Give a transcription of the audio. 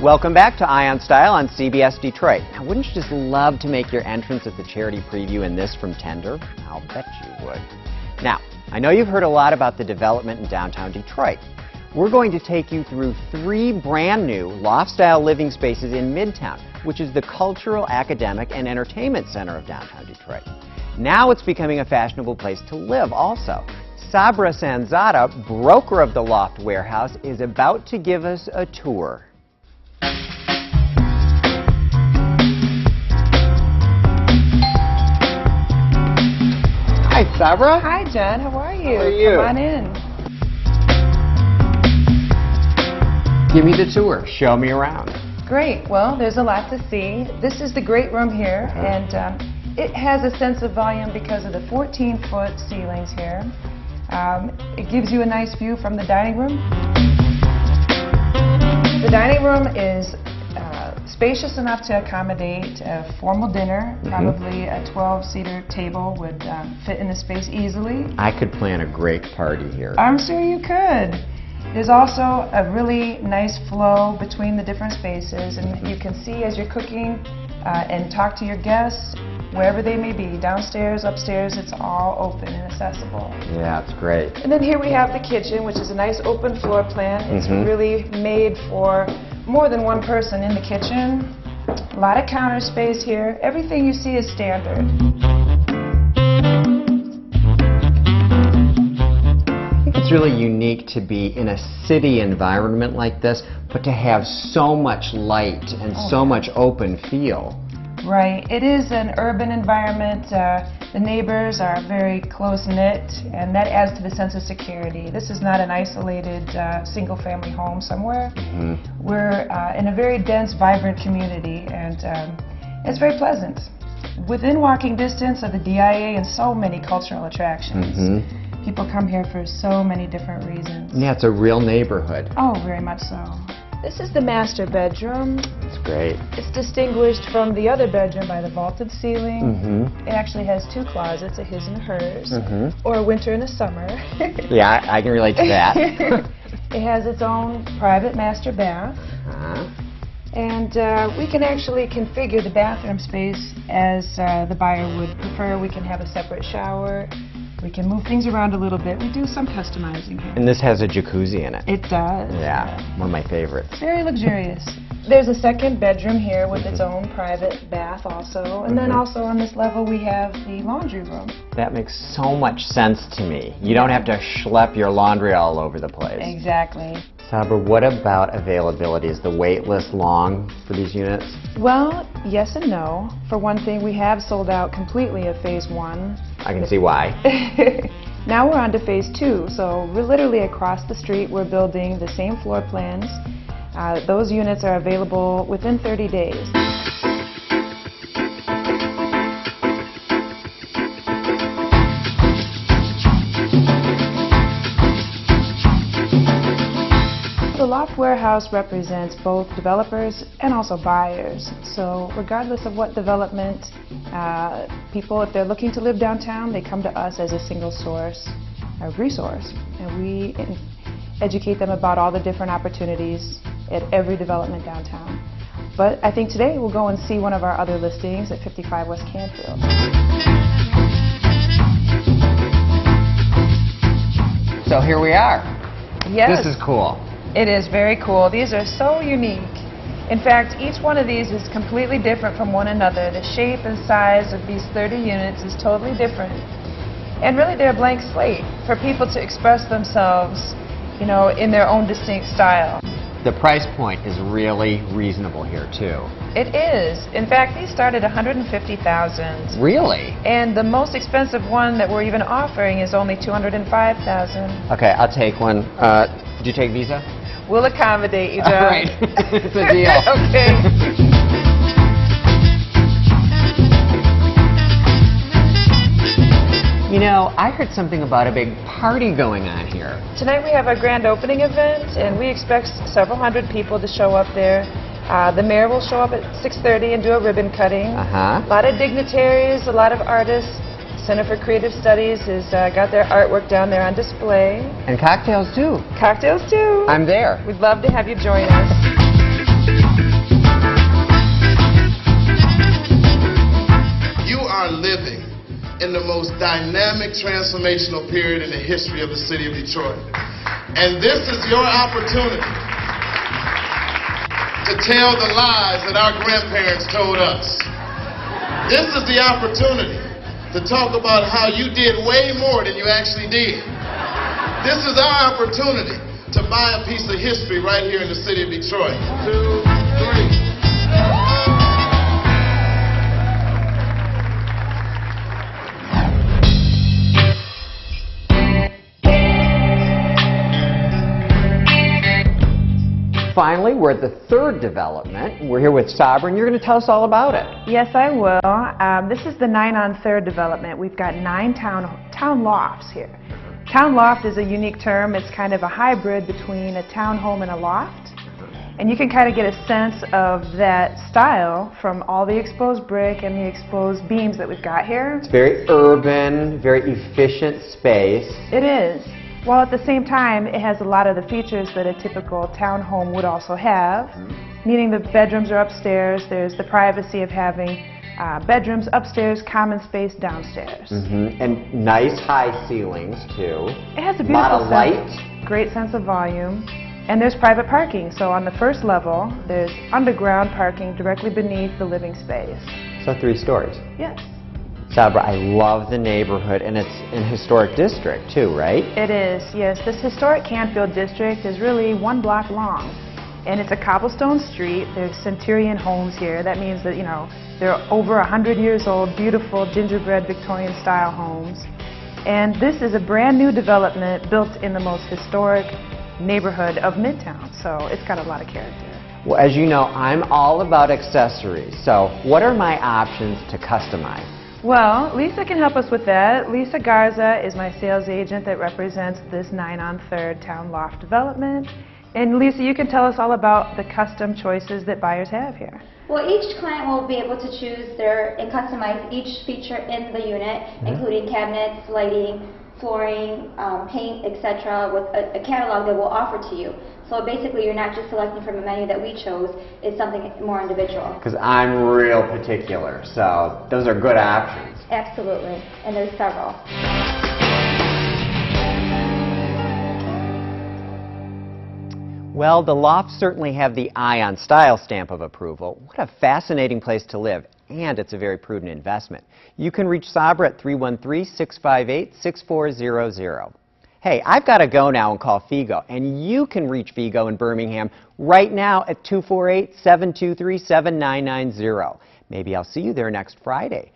Welcome back to Eye on Style on CBS Detroit. Now, wouldn't you just love to make your entrance at the charity preview in this from Tender? I'll bet you would. Now, I know you've heard a lot about the development in downtown Detroit. We're going to take you through 3 brand new loft-style living spaces in Midtown, which is the cultural, academic, and entertainment center of downtown Detroit. Now it's becoming a fashionable place to live also. Sabra Sanzata, broker of the Loft warehouse, is about to give us a tour. Hi, Sabra. Hi, John. How are you? How are you? Come on in. Give me the tour. Show me around. Great. Well, there's a lot to see. This is the great room here, and it has a sense of volume because of the 14-foot ceilings here. It gives you a nice view from the dining room. The dining room is spacious enough to accommodate a formal dinner. Probably a 12-seater table would fit in the space easily. I could plan a great party here. I'm sure you could. There's also a really nice flow between the different spaces, and you can see as you're cooking and talk to your guests, wherever they may be, downstairs, upstairs, it's all open and accessible. Yeah, it's great. And then here we have the kitchen, which is a nice open floor plan. It's really made for more than one person in the kitchen. A lot of counter space here. Everything you see is standard. I think it's really unique to be in a city environment like this, but to have so much light and so much open feel. Right. It is an urban environment. The neighbors are very close-knit, and that adds to the sense of security. This is not an isolated single-family home somewhere. We're in a very dense, vibrant community, and it's very pleasant. Within walking distance of the DIA and so many cultural attractions. People come here for so many different reasons. Yeah, it's a real neighborhood. Oh, very much so. This is the master bedroom. It's great. It's distinguished from the other bedroom by the vaulted ceiling. It actually has 2 closets, a his and a hers, or a winter and a summer. Yeah, I can relate to that. It has its own private master bath. And we can actually configure the bathroom space as the buyer would prefer. We can have a separate shower. We can move things around a little bit. We do some customizing here. And this has a jacuzzi in it. It does. Yeah, one of my favorites. Very luxurious. There's a second bedroom here with its own private bath also. And then also on this level we have the laundry room. That makes so much sense to me. You don't have to schlep your laundry all over the place. Exactly. Sabra, what about availability? Is the wait list long for these units? Well, yes and no. For one thing, we have sold out completely of Phase 1. I can see why. Now we're on to Phase 2, so we're literally across the street. We're building the same floor plans. Those units are available within 30 days. The Loft Warehouse represents both developers and also buyers. So regardless of what development, people, if they're looking to live downtown, they come to us as a single source of resource. And we educate them about all the different opportunities at every development downtown. But I think today we'll go and see one of our other listings at 55 West Canfield. So here we are. Yes. This is cool. It is very cool. These are so unique. In fact, each one of these is completely different from one another. The shape and size of these 30 units is totally different. And really they're a blank slate for people to express themselves, you know, in their own distinct style. The price point is really reasonable here too. It is. In fact, these start at $150,000. Really? And the most expensive one that we're even offering is only $205,000. Okay, I'll take one. Did you take Visa? We'll accommodate you, John. All right. It's a deal. Okay. You know, I heard something about a big party going on here. Tonight we have our grand opening event, and we expect several hundred people to show up there. The mayor will show up at 6:30 and do a ribbon cutting. A lot of dignitaries, a lot of artists. Center for Creative Studies has got their artwork down there on display. And cocktails too. Cocktails too. I'm there. We'd love to have you join us. living in the most dynamic transformational period in the history of the city of Detroit. And this is your opportunity to tell the lies that our grandparents told us. This is the opportunity to talk about how you did way more than you actually did. This is our opportunity to buy a piece of history right here in the city of Detroit. 2, 3. Finally, we're at the third development. We're here with Sabra, and you're going to tell us all about it. Yes, I will. This is the 9 on 3rd development. We've got 9 town lofts here. Town loft is a unique term. It's kind of a hybrid between a townhome and a loft. And you can kind of get a sense of that style from all the exposed brick and the exposed beams that we've got here. It's very urban, very efficient space. It is. While at the same time, it has a lot of the features that a typical townhome would also have, meaning the bedrooms are upstairs. There's the privacy of having bedrooms upstairs, common space downstairs. And nice high ceilings, too. It has a beautiful lot of light. Great sense of volume. And there's private parking. So on the first level, there's underground parking directly beneath the living space. So 3 stories. Yes. Sabra, I love the neighborhood, and it's an historic district, too, right? It is, yes. This historic Canfield district is really 1 block long. And it's a cobblestone street. There's Centurion homes here. That means that, you know, they're over 100 years old, beautiful gingerbread Victorian-style homes. And this is a brand new development built in the most historic neighborhood of Midtown. So it's got a lot of character. Well, as you know, I'm all about accessories. So what are my options to customize? Well, Lisa can help us with that. Lisa Garza is my sales agent that represents this 9 on 3rd town loft development. And Lisa, you can tell us all about the custom choices that buyers have here. Well, each client will be able to choose and customize each feature in the unit, including cabinets, lighting, flooring, paint, etc., with a catalog that we'll offer to you. So basically, you're not just selecting from a menu that we chose, it's something more individual. Because I'm real particular, so those are good options. Absolutely, and there's several. Well, the Lofts certainly have the Eye on Style stamp of approval. What a fascinating place to live, and it's a very prudent investment. You can reach Sabra at 313-658-6400. Hey, I've got to go now and call Figo, and you can reach Figo in Birmingham right now at 248-723-7990. Maybe I'll see you there next Friday.